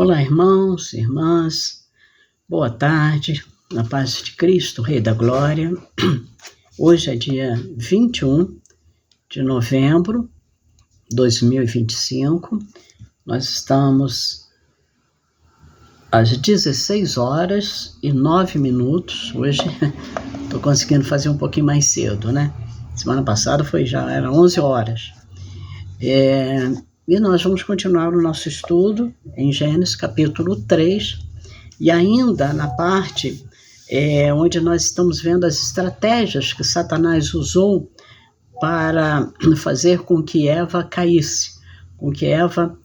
Olá, irmãos, irmãs, boa tarde, na paz de Cristo, Rei da Glória. Hoje é dia 21 de novembro de 2025, nós estamos às 16 horas e 9 minutos, hoje estou conseguindo fazer um pouquinho mais cedo, né? Semana passada era 11 horas. E nós vamos continuar o nosso estudo em Gênesis capítulo 3, e ainda na parte onde nós estamos vendo as estratégias que Satanás usou para fazer com que Eva caísse, com que Eva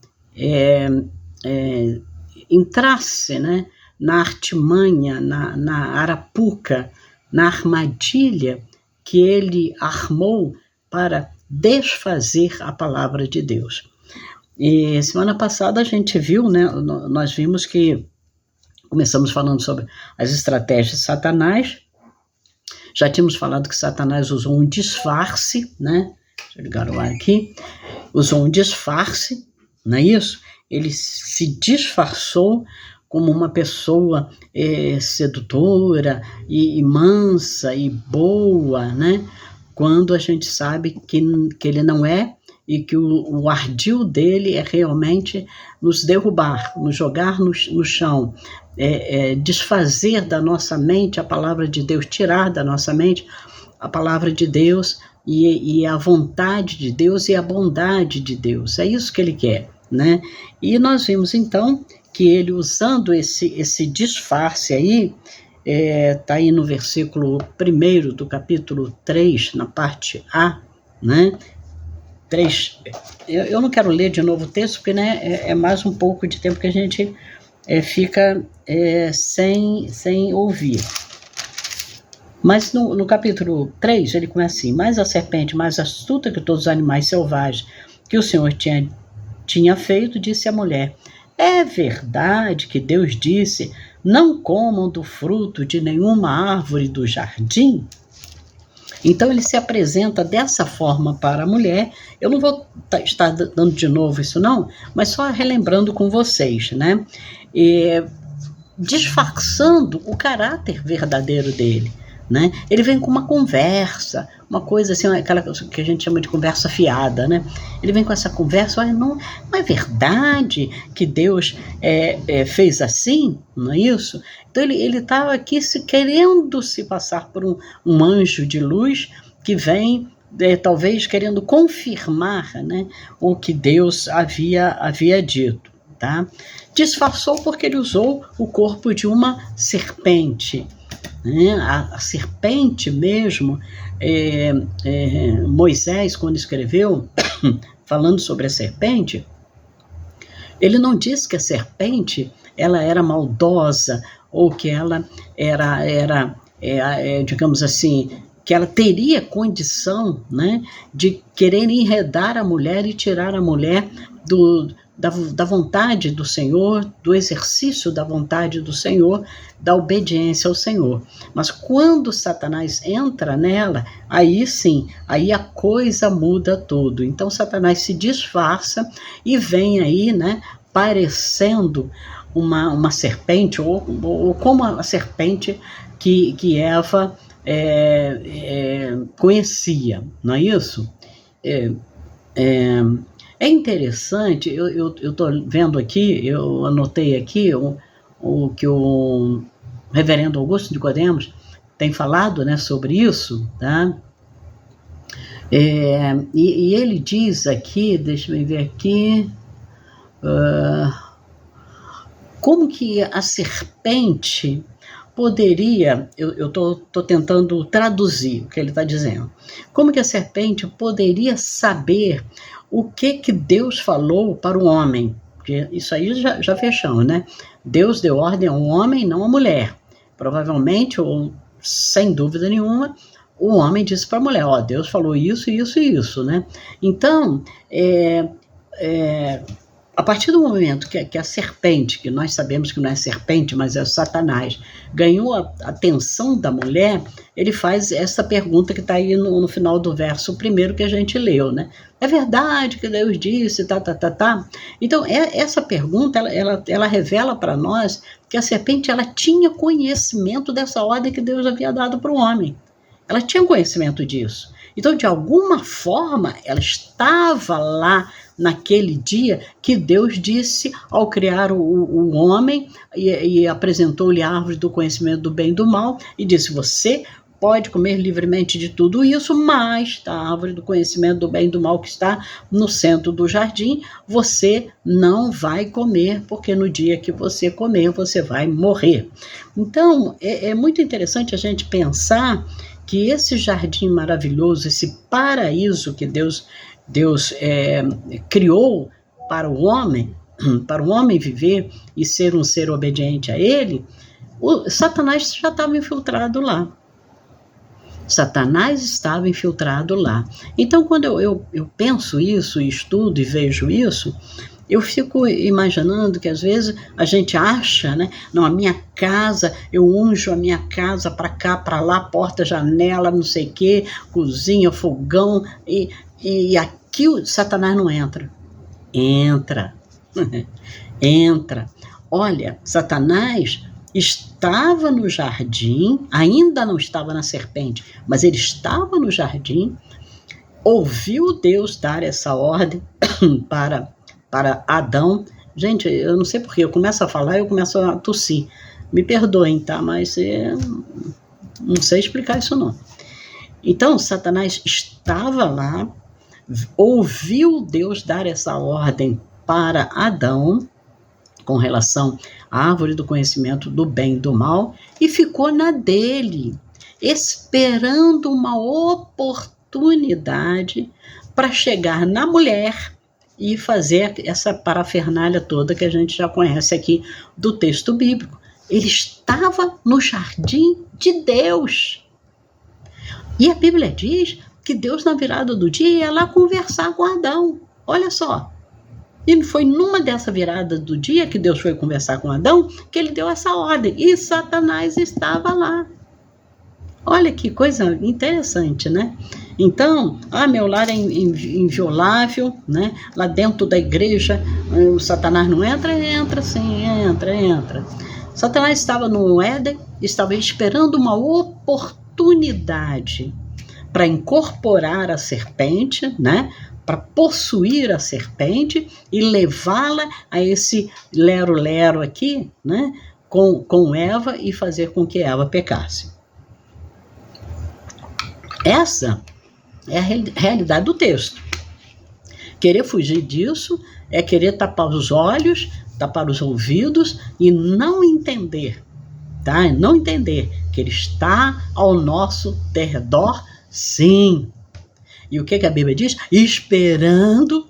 entrasse, né, na artimanha, na arapuca, na armadilha que ele armou para desfazer a palavra de Deus. E semana passada a gente viu, né, nós vimos que começamos falando sobre as estratégias de Satanás. Já tínhamos falado que Satanás usou um disfarce, né? Deixa eu ligar o ar aqui. Usou um disfarce, não é isso? Ele se disfarçou como uma pessoa sedutora e mansa e boa, né? Quando a gente sabe que ele não é, e que o ardil dele é realmente nos derrubar, nos jogar no chão, desfazer da nossa mente a palavra de Deus, tirar da nossa mente a palavra de Deus e a vontade de Deus e a bondade de Deus. É isso que ele quer, né? E nós vimos então que ele, usando esse disfarce aí, está aí no versículo 1 do capítulo 3, na parte A, né? 3. Eu não quero ler de novo o texto, porque, né, é mais um pouco de tempo que a gente fica sem ouvir. Mas no capítulo 3, ele começa assim: mas a serpente, mais astuta que todos os animais selvagens que o Senhor tinha feito, disse à mulher: é verdade que Deus disse, não comam do fruto de nenhuma árvore do jardim? Então ele se apresenta dessa forma para a mulher. Eu não vou estar dando de novo isso não, mas só relembrando com vocês, né? Disfarçando o caráter verdadeiro dele, né? Ele vem com uma conversa, uma coisa assim, aquela que a gente chama de conversa fiada, né? Ele vem com essa conversa: olha, não é verdade que Deus fez assim, não é isso? Então ele estava aqui querendo se passar por um anjo de luz que vem, talvez querendo confirmar, né, o que Deus havia dito, tá? Disfarçou porque ele usou o corpo de uma serpente, né? A serpente mesmo, Moisés, quando escreveu, falando sobre a serpente, ele não disse que a serpente ela era maldosa, ou que ela era digamos assim, que ela teria condição, né, de querer enredar a mulher e tirar a mulher da vontade do Senhor, do exercício da vontade do Senhor, da obediência ao Senhor. Mas quando Satanás entra nela, aí sim, aí a coisa muda tudo. Então Satanás se disfarça e vem aí, né, parecendo uma serpente, ou como a serpente que Eva conhecia, não é isso? É interessante, eu estou vendo aqui, eu anotei aqui o que o reverendo Augusto Nicodemos tem falado, né, sobre isso, tá? E ele diz aqui, deixa eu ver aqui, como que a serpente poderia, eu estou tentando traduzir o que ele está dizendo, como que a serpente poderia saber o que Deus falou para o homem? Porque isso aí já fechamos, né? Deus deu ordem ao homem, não à mulher. Provavelmente, ou sem dúvida nenhuma, o homem disse para a mulher: ó, Deus falou isso, isso e isso, né? Então, A partir do momento que a serpente, que nós sabemos que não é serpente, mas é o Satanás, ganhou a atenção da mulher, ele faz essa pergunta que está aí no final do verso primeiro que a gente leu, né? É verdade que Deus disse, tá. Então, essa pergunta, ela revela para nós que a serpente, ela tinha conhecimento dessa ordem que Deus havia dado para o homem. Ela tinha conhecimento disso. Então, de alguma forma, ela estava lá naquele dia que Deus disse ao criar o homem e apresentou-lhe a árvore do conhecimento do bem e do mal e disse, você pode comer livremente de tudo isso, mas da árvore do conhecimento do bem e do mal que está no centro do jardim, você não vai comer, porque no dia que você comer, você vai morrer. Então, é muito interessante a gente pensar que esse jardim maravilhoso, esse paraíso que Deus criou para o homem viver e ser um ser obediente a ele, o Satanás já estava infiltrado lá. Satanás estava infiltrado lá. Então, quando eu penso isso, estudo e vejo isso, eu fico imaginando que às vezes a gente acha, né? Não, a minha casa, eu unjo a minha casa para cá, para lá, porta, janela, não sei o quê, cozinha, fogão, e aqui o Satanás não entra. Entra. Entra. Olha, Satanás estava no jardim, ainda não estava na serpente, mas ele estava no jardim, ouviu Deus dar essa ordem para Adão. Gente, eu não sei porquê, eu começo a falar e eu começo a tossir. Me perdoem, tá? Mas não sei explicar isso não. Então, Satanás estava lá, ouviu Deus dar essa ordem para Adão, com relação à árvore do conhecimento do bem e do mal, e ficou na dele, esperando uma oportunidade para chegar na mulher e fazer essa parafernália toda que a gente já conhece aqui do texto bíblico. Ele estava no jardim de Deus. E a Bíblia diz que Deus, na virada do dia, ia lá conversar com Adão. Olha só. E foi numa dessa virada do dia que Deus foi conversar com Adão que ele deu essa ordem. E Satanás estava lá. Olha que coisa interessante, né? Então, meu lar é inviolável, né? Lá dentro da igreja, o Satanás não entra? Entra sim, entra. Satanás estava no Éden, estava esperando uma oportunidade para incorporar a serpente, né? Para possuir a serpente e levá-la a esse lero-lero aqui, né? Com Eva e fazer com que Eva pecasse. Essa é a realidade do texto. Querer fugir disso é querer tapar os olhos, tapar os ouvidos e não entender, tá? Não entender que ele está ao nosso derredor, sim. E o que a Bíblia diz? Esperando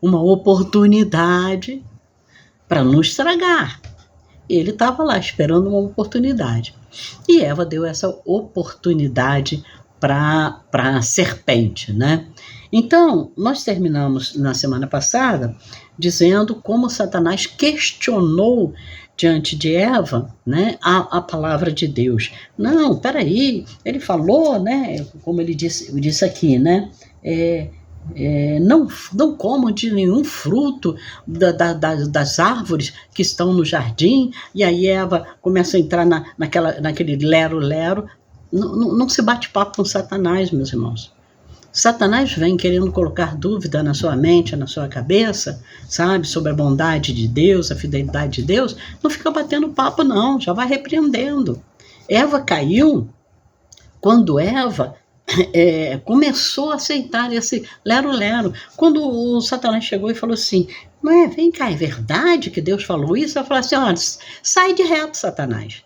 uma oportunidade para não estragar. Ele estava lá esperando uma oportunidade. E Eva deu essa oportunidade para a serpente, né? Então, nós terminamos na semana passada dizendo como Satanás questionou diante de Eva, né, a palavra de Deus. Não, peraí, ele falou, né, como ele disse aqui, né, não comam de nenhum fruto das árvores que estão no jardim. E aí Eva começa a entrar naquele lero-lero. Não se bate papo com Satanás, meus irmãos. Satanás vem querendo colocar dúvida na sua mente, na sua cabeça, sabe, sobre a bondade de Deus, a fidelidade de Deus. Não fica batendo papo, não, já vai repreendendo. Eva caiu quando Eva começou a aceitar esse lero-lero. Quando o Satanás chegou e falou assim, vem cá, é verdade que Deus falou isso? Ela falou assim, olha, sai de reto, Satanás.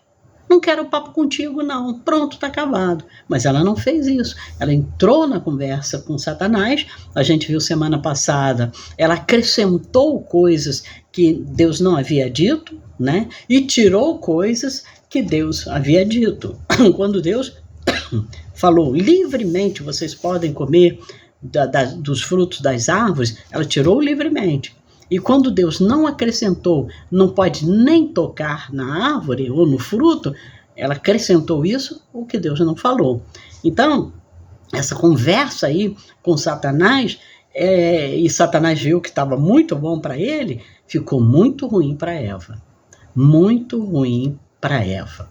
Não quero papo contigo, não. Pronto, está acabado. Mas ela não fez isso. Ela entrou na conversa com Satanás. A gente viu semana passada. Ela acrescentou coisas que Deus não havia dito, né? E tirou coisas que Deus havia dito. Quando Deus falou livremente, vocês podem comer dos frutos das árvores, ela tirou livremente. E quando Deus não acrescentou, não pode nem tocar na árvore ou no fruto, ela acrescentou isso, o que Deus não falou. Então, essa conversa aí com Satanás, e Satanás viu que estava muito bom para ele, ficou muito ruim para Eva. Muito ruim para Eva.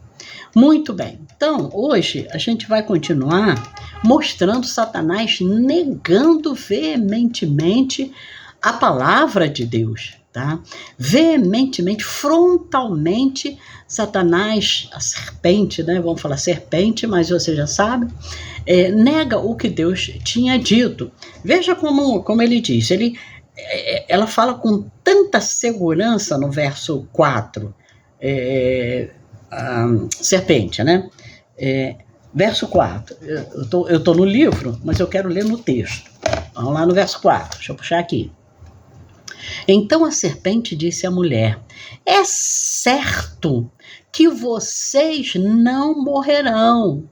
Muito bem. Então, hoje a gente vai continuar mostrando Satanás negando veementemente a palavra de Deus, tá? Veementemente, frontalmente, Satanás, a serpente, né? Vamos falar serpente, mas você já sabe, nega o que Deus tinha dito. Veja como ele diz, ela fala com tanta segurança no verso 4, serpente, né? Verso 4, eu estou no livro, mas eu quero ler no texto. Vamos lá no verso 4, deixa eu puxar aqui. Então a serpente disse à mulher: é certo que vocês não morrerão.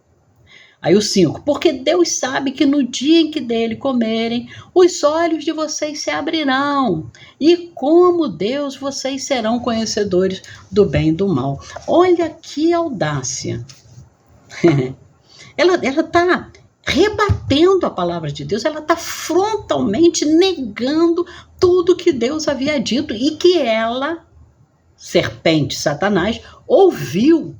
Aí o 5, porque Deus sabe que no dia em que dele comerem, os olhos de vocês se abrirão, e como Deus, vocês serão conhecedores do bem e do mal. Olha que audácia. Ela está rebatendo a palavra de Deus, ela está frontalmente negando tudo que Deus havia dito e que ela, serpente, Satanás, ouviu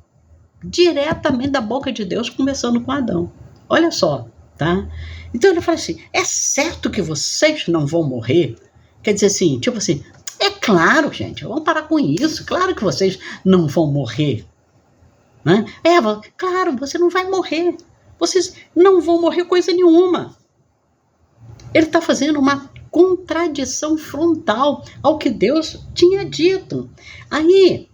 diretamente da boca de Deus, conversando com Adão. Olha só, tá? Então ele fala assim, é certo que vocês não vão morrer? Quer dizer assim, tipo assim, é claro, gente, vamos parar com isso, claro que vocês não vão morrer. Né? Eva, claro, você não vai morrer. Vocês não vão morrer coisa nenhuma. Ele está fazendo uma contradição frontal ao que Deus tinha dito. Aí,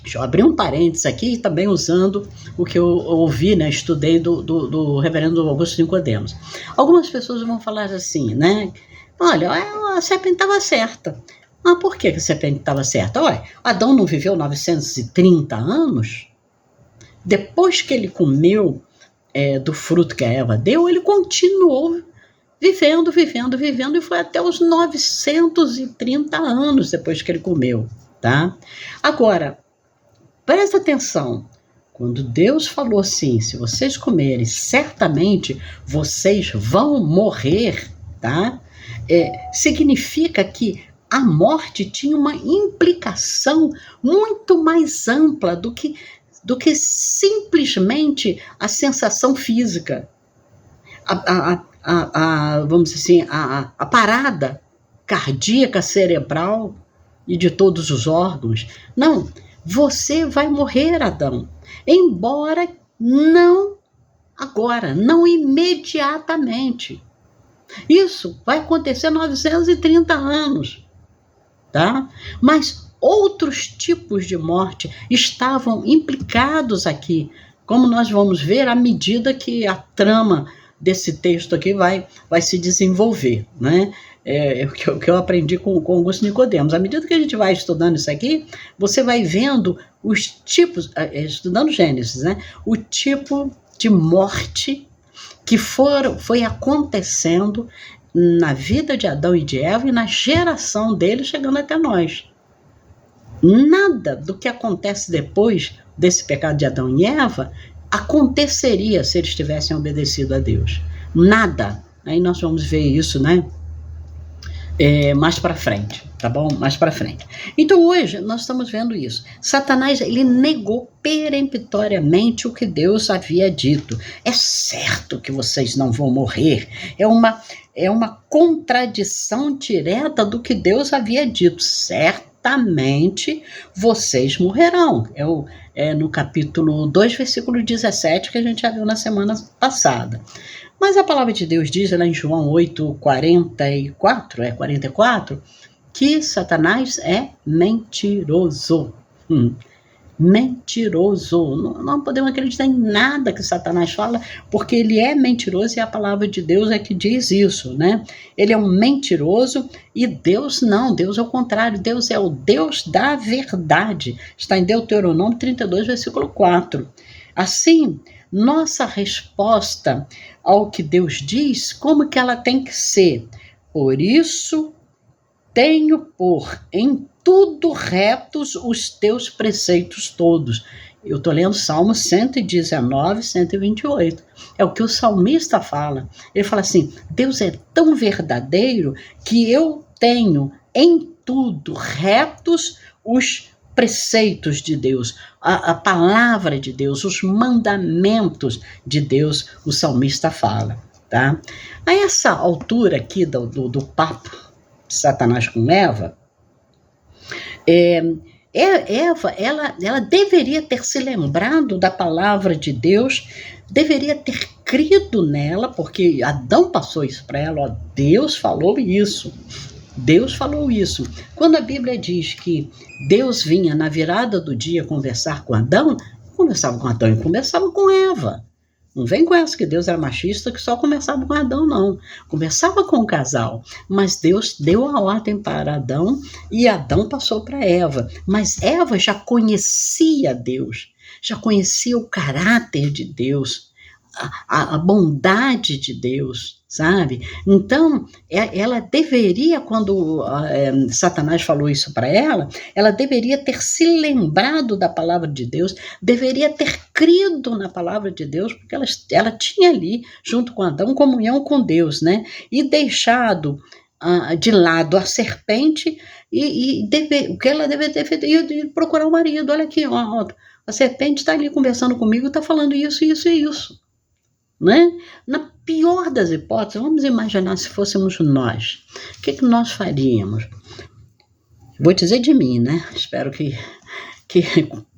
deixa eu abrir um parênteses aqui, também usando o que eu ouvi, né, estudei do reverendo Augusto Nicodemos. Algumas pessoas vão falar assim, né? Olha, a serpente estava certa. Ah, por que a serpente estava certa? Olha, Adão não viveu 930 anos? Depois que ele comeu do fruto que a Eva deu, ele continuou vivendo, e foi até os 930 anos depois que ele comeu, tá? Agora, presta atenção, quando Deus falou assim, se vocês comerem, certamente vocês vão morrer, tá? Significa que a morte tinha uma implicação muito mais ampla do que simplesmente a sensação física, vamos dizer assim, a parada cardíaca, cerebral e de todos os órgãos. Não, você vai morrer, Adão, embora não agora, não imediatamente. Isso vai acontecer 930 anos, tá? Mas outros tipos de morte estavam implicados aqui, como nós vamos ver à medida que a trama desse texto aqui vai se desenvolver, né? O que eu aprendi com Augusto Nicodemos. À medida que a gente vai estudando isso aqui, você vai vendo os tipos, estudando Gênesis, né? O tipo de morte que foi acontecendo na vida de Adão e de Eva e na geração deles chegando até nós. Nada do que acontece depois desse pecado de Adão e Eva aconteceria se eles tivessem obedecido a Deus. Nada. Aí nós vamos ver isso, né? Mais para frente, tá bom? Mais para frente. Então hoje nós estamos vendo isso. Satanás, ele negou peremptoriamente o que Deus havia dito. É certo que vocês não vão morrer. É uma contradição direta do que Deus havia dito. Certamente vocês morrerão. No capítulo 2, versículo 17, que a gente já viu na semana passada. Mas a palavra de Deus diz lá em João 8, 44, que Satanás é mentiroso. Mentiroso. Não podemos acreditar em nada que Satanás fala, porque ele é mentiroso e a palavra de Deus é que diz isso, né? Ele é um mentiroso e Deus não, Deus é o contrário, Deus é o Deus da verdade. Está em Deuteronômio 32, versículo 4. Assim, nossa resposta ao que Deus diz, como que ela tem que ser? Por isso tenho por em tudo retos os teus preceitos todos. Eu estou lendo Salmo 119, 128. É o que o salmista fala. Ele fala assim, Deus é tão verdadeiro que eu tenho em tudo retos os preceitos de Deus, a palavra de Deus, os mandamentos de Deus, o salmista fala. Tá? A essa altura aqui do papo de Satanás com Eva, Eva, ela deveria ter se lembrado da palavra de Deus, deveria ter crido nela, porque Adão passou isso para ela, ó, Deus falou isso. Deus falou isso. Quando a Bíblia diz que Deus vinha na virada do dia conversar com Adão, conversava com Adão e conversava com Eva. Não vem com essa que Deus era machista, que só conversava com Adão, não. Conversava com o casal, mas Deus deu a ordem para Adão e Adão passou para Eva. Mas Eva já conhecia Deus, já conhecia o caráter de Deus, a bondade de Deus, sabe? Então, ela deveria, quando Satanás falou isso para ela deveria ter se lembrado da palavra de Deus, deveria ter crido na palavra de Deus, porque ela tinha ali, junto com Adão, comunhão com Deus, né? E deixado de lado a serpente o que ela deveria ter feito, e procurar o marido. Olha aqui, ó, a serpente está ali conversando comigo, está falando isso, isso e isso. Né? Na pior das hipóteses, vamos imaginar se fôssemos nós. O que nós faríamos? Vou dizer de mim, né? Espero que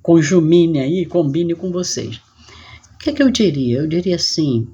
conjumine aí, combine com vocês. O que eu diria? Eu diria assim,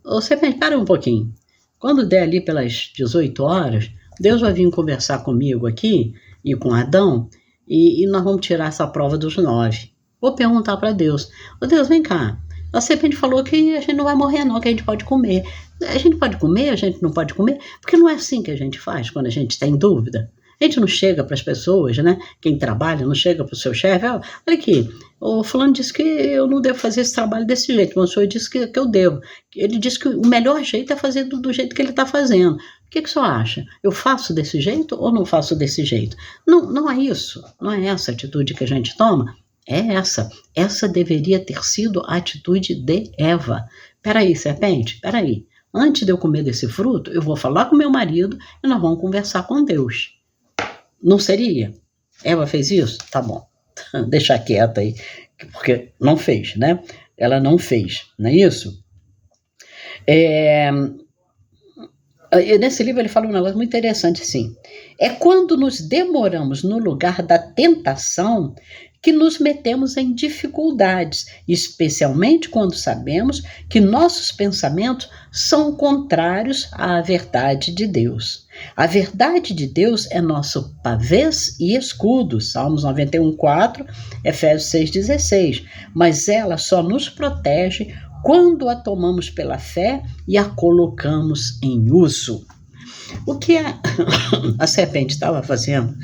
você para um pouquinho. Quando der ali pelas 18 horas, Deus vai vir conversar comigo aqui e com Adão e nós vamos tirar essa prova dos 9. Vou perguntar para Deus, Deus, vem cá. A serpente falou que a gente não vai morrer não, que a gente pode comer. A gente pode comer, a gente não pode comer? Porque não é assim que a gente faz quando a gente tem dúvida. A gente não chega para as pessoas, né? Quem trabalha não chega para o seu chefe. Olha aqui, o fulano disse que eu não devo fazer esse trabalho desse jeito, mas o senhor disse que eu devo. Ele disse que o melhor jeito é fazer do jeito que ele está fazendo. O que o senhor acha? Eu faço desse jeito ou não faço desse jeito? Não é isso. Não é essa atitude que a gente toma. É essa. Essa deveria ter sido a atitude de Eva. Peraí, serpente, peraí. Antes de eu comer desse fruto, eu vou falar com meu marido e nós vamos conversar com Deus. Não seria? Eva fez isso? Tá bom. Deixa quieta aí, porque não fez, né? Ela não fez, não é isso? Nesse livro ele fala um negócio muito interessante assim. É quando nos demoramos no lugar da tentação que nos metemos em dificuldades, especialmente quando sabemos que nossos pensamentos são contrários à verdade de Deus. A verdade de Deus é nosso pavês e escudo, Salmos 91:4, Efésios 6:16, mas ela só nos protege quando a tomamos pela fé e a colocamos em uso. O que a serpente estava fazendo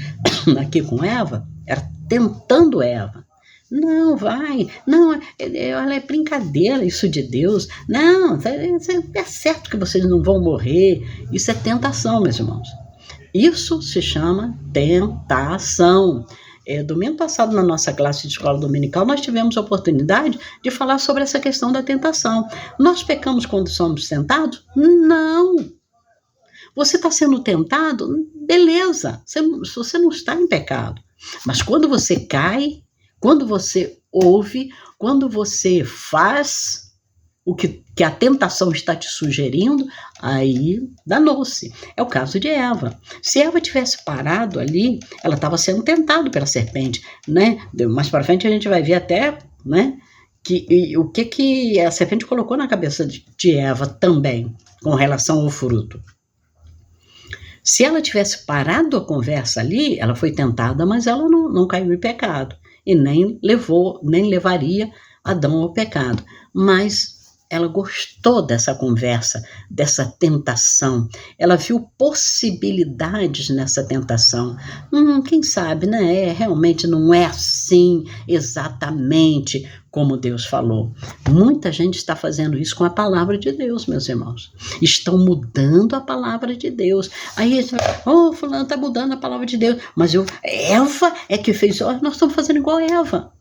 aqui com Eva era tentando Eva. Não, vai. Não, ela é brincadeira isso de Deus. Não, é certo que vocês não vão morrer. Isso é tentação, meus irmãos. Isso se chama tentação. Domingo passado, na nossa classe de escola dominical, nós tivemos a oportunidade de falar sobre essa questão da tentação. Nós pecamos quando somos tentados? Não. Você está sendo tentado? Beleza, você não está em pecado. Mas quando você cai, quando você ouve, quando você faz o que a tentação está te sugerindo, aí danou-se. É o caso de Eva. Se Eva tivesse parado ali, ela estava sendo tentada pela serpente, né? Mais para frente a gente vai ver até, né, o que a serpente colocou na cabeça de Eva também, com relação ao fruto. Se ela tivesse parado a conversa ali, ela foi tentada, mas ela não caiu em pecado. E nem levaria Adão ao pecado. Mas ela gostou dessa conversa, dessa tentação. Ela viu possibilidades nessa tentação. Quem sabe, né? Realmente não é assim exatamente como Deus falou. Muita gente está fazendo isso com a palavra de Deus, meus irmãos. Estão mudando a palavra de Deus. Aí, fulano está mudando a palavra de Deus. Mas Eva é que fez, nós estamos fazendo igual a Eva.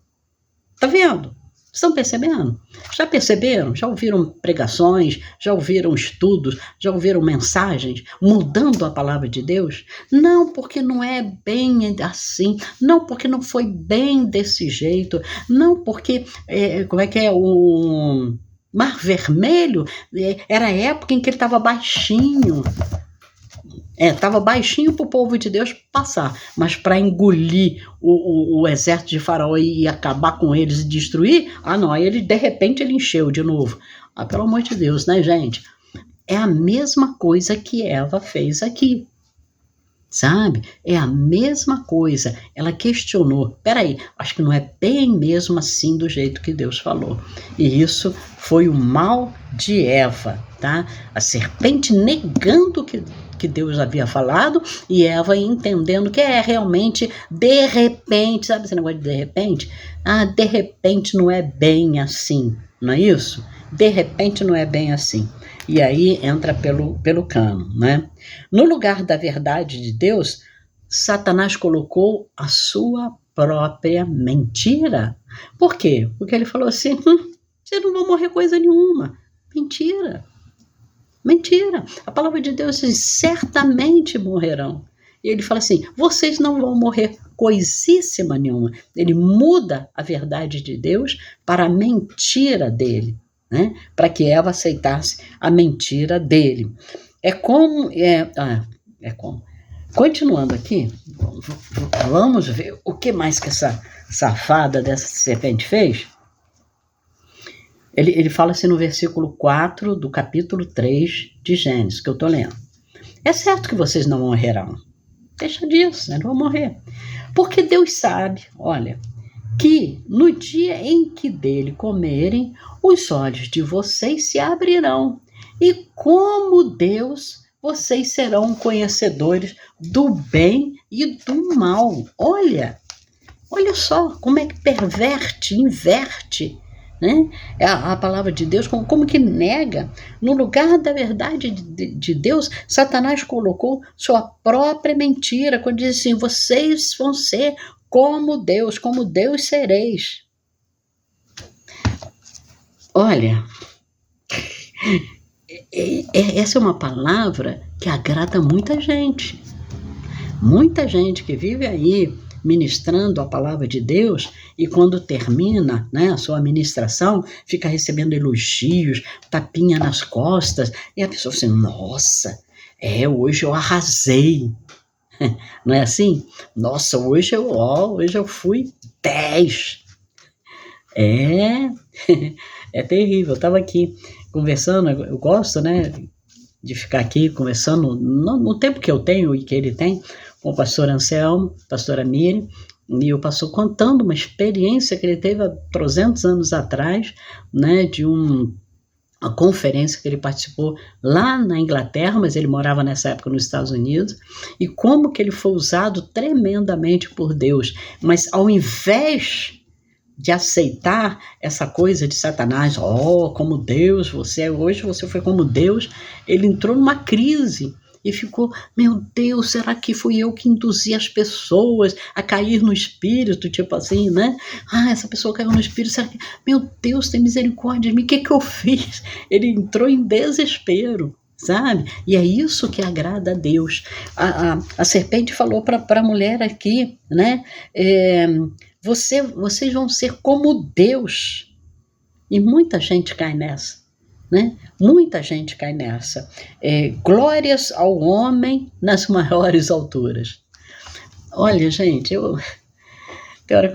Tá vendo? Estão percebendo? Já perceberam? Já ouviram pregações? Já ouviram estudos? Já ouviram mensagens mudando a palavra de Deus? Não, porque não é bem assim. Não, porque não foi bem desse jeito. Não, porque, o Mar Vermelho era a época em que ele estava baixinho. Estava baixinho para o povo de Deus passar, mas para engolir o exército de Faraó e acabar com eles e destruir, não, aí de repente ele encheu de novo. Pelo amor de Deus, né, gente? É a mesma coisa que Eva fez aqui, sabe? É a mesma coisa. Ela questionou, peraí, acho que não é bem mesmo assim do jeito que Deus falou. E isso foi o mal de Eva, tá? A serpente negando que Deus havia falado e Eva entendendo que realmente, de repente, sabe esse negócio de repente? De repente não é bem assim, não é isso? De repente não é bem assim. E aí entra pelo cano, né? No lugar da verdade de Deus, Satanás colocou a sua própria mentira. Por quê? Porque ele falou assim, vocês não vão morrer coisa nenhuma. Mentira. Mentira. A palavra de Deus diz, certamente morrerão. E ele fala assim, vocês não vão morrer coisíssima nenhuma. Ele muda a verdade de Deus para a mentira dele, né? Para que Eva aceitasse a mentira dele. Continuando aqui, vamos ver o que mais que essa safada dessa serpente fez. Ele fala assim no versículo 4 do capítulo 3 de Gênesis, que eu estou lendo. É certo que vocês não morrerão. Deixa disso, não vão morrer. Porque Deus sabe, olha, que no dia em que dele comerem, os olhos de vocês se abrirão. E como Deus, vocês serão conhecedores do bem e do mal. Olha só como é que perverte, inverte, né? A palavra de Deus, como que nega. No lugar da verdade de Deus, Satanás colocou sua própria mentira, quando diz assim, vocês vão ser como Deus sereis. Olha, essa é uma palavra que agrada muita gente. Muita gente que vive aí ministrando a palavra de Deus e quando termina, né, a sua ministração, fica recebendo elogios, tapinha nas costas, e a pessoa assim, nossa, hoje eu arrasei. Não é assim? Nossa, hoje eu fui 10. É terrível. Eu estava aqui conversando, eu gosto, né, de ficar aqui conversando no tempo que eu tenho e que ele tem, com o pastor Anselmo, pastora Miriam, e o pastor contando uma experiência que ele teve há 300 anos atrás, né, de uma conferência que ele participou lá na Inglaterra, mas ele morava nessa época nos Estados Unidos, e como que ele foi usado tremendamente por Deus, mas ao invés de aceitar essa coisa de Satanás, como Deus, hoje você foi como Deus, ele entrou numa crise e ficou, meu Deus, será que fui eu que induzi as pessoas a cair no espírito, tipo assim, né? Essa pessoa caiu no espírito, será que, meu Deus, tem misericórdia de mim, o que eu fiz? Ele entrou em desespero, sabe? E é isso que agrada a Deus. A serpente falou para a mulher aqui, né? Vocês vão ser como Deus. E muita gente cai nessa, né? Muita gente cai nessa. Glórias ao homem nas maiores alturas. Olha, gente, eu quero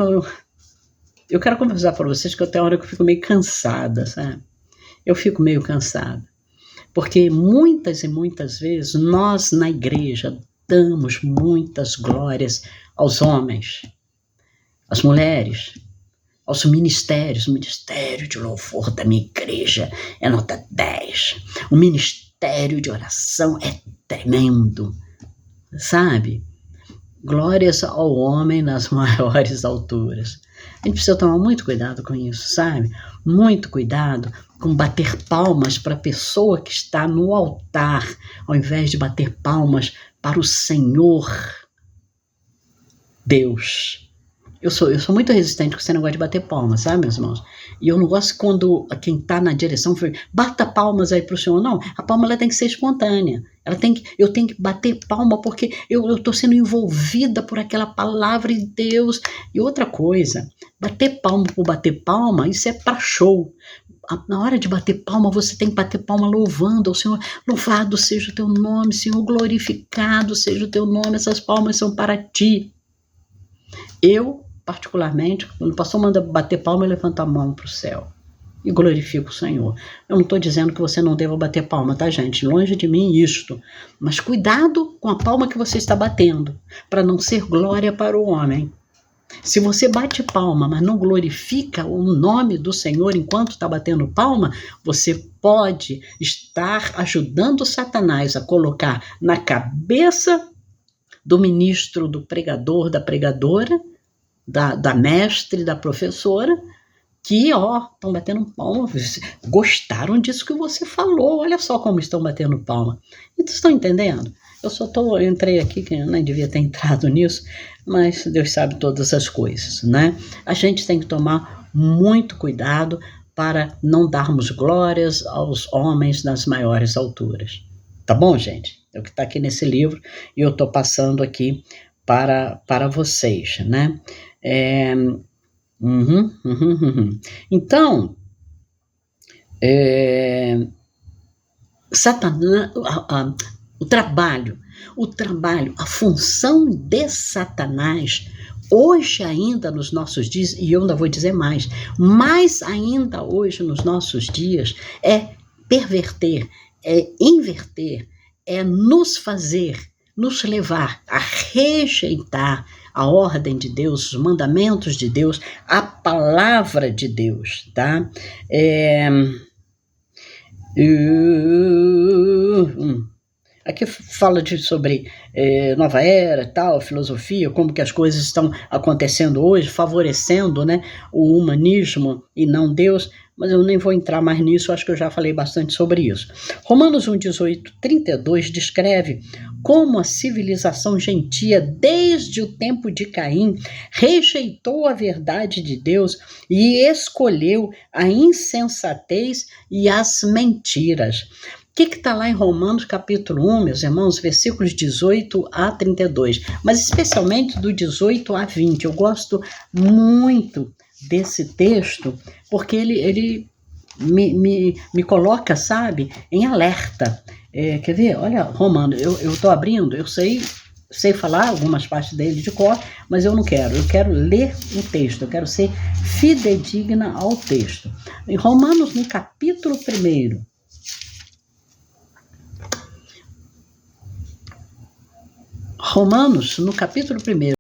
conversar para vocês que eu tenho hora que eu fico meio cansada, sabe? Eu fico meio cansada. Porque muitas e muitas vezes nós na igreja damos muitas glórias aos homens, às mulheres, aos ministérios. O ministério de louvor da minha igreja é nota 10. O ministério de oração é tremendo, sabe? Glórias ao homem nas maiores alturas. A gente precisa tomar muito cuidado com isso, sabe? Muito cuidado com bater palmas para a pessoa que está no altar, ao invés de bater palmas para o Senhor Deus. Eu sou muito resistente com esse negócio de bater palmas, sabe, meus irmãos? E eu não gosto quando quem está na direção fala, bata palmas aí para o Senhor. Não, a palma ela tem que ser espontânea. Eu tenho que bater palma porque eu estou sendo envolvida por aquela palavra de Deus. E outra coisa, bater palma por bater palma, isso é para show. Na hora de bater palma, você tem que bater palma louvando ao Senhor. Louvado seja o teu nome, Senhor, glorificado seja o teu nome. Essas palmas são para ti. Eu, particularmente, quando o pastor manda bater palma, eu levanto a mão para o céu e glorifico o Senhor. Eu não estou dizendo que você não deva bater palma, tá, gente? Longe de mim isto. Mas cuidado com a palma que você está batendo, para não ser glória para o homem. Se você bate palma, mas não glorifica o nome do Senhor enquanto está batendo palma, você pode estar ajudando Satanás a colocar na cabeça do ministro, do pregador, da pregadora, da mestre, da professora, que, estão batendo palma, gostaram disso que você falou, olha só como estão batendo palma. Então, estão entendendo? Eu entrei aqui, que eu nem devia ter entrado nisso, mas Deus sabe todas as coisas, né? A gente tem que tomar muito cuidado para não darmos glórias aos homens nas maiores alturas. Tá bom, gente? É o que está aqui nesse livro e eu estou passando aqui para vocês, né? Então, Satanás, o trabalho, a função de Satanás, hoje ainda nos nossos dias, e eu ainda vou dizer mais ainda hoje nos nossos dias, é perverter, é inverter, é nos levar a rejeitar a ordem de Deus, os mandamentos de Deus, a palavra de Deus, tá? Aqui fala sobre nova era, tal, filosofia, como que as coisas estão acontecendo hoje, favorecendo, né, o humanismo e não Deus, mas eu nem vou entrar mais nisso, acho que eu já falei bastante sobre isso. Romanos 1:18-32 descreve como a civilização gentia, desde o tempo de Caim, rejeitou a verdade de Deus e escolheu a insensatez e as mentiras. O que está lá em Romanos capítulo 1, meus irmãos, versículos 18-32, mas especialmente do 18-20. Eu gosto muito desse texto, porque ele me coloca, sabe, em alerta. Quer ver? Olha, Romanos, eu estou abrindo, eu sei falar algumas partes dele de cor, mas eu não quero. Eu quero ler o texto, eu quero ser fidedigna ao texto. Em Romanos, no capítulo 1, Romanos, no capítulo 1,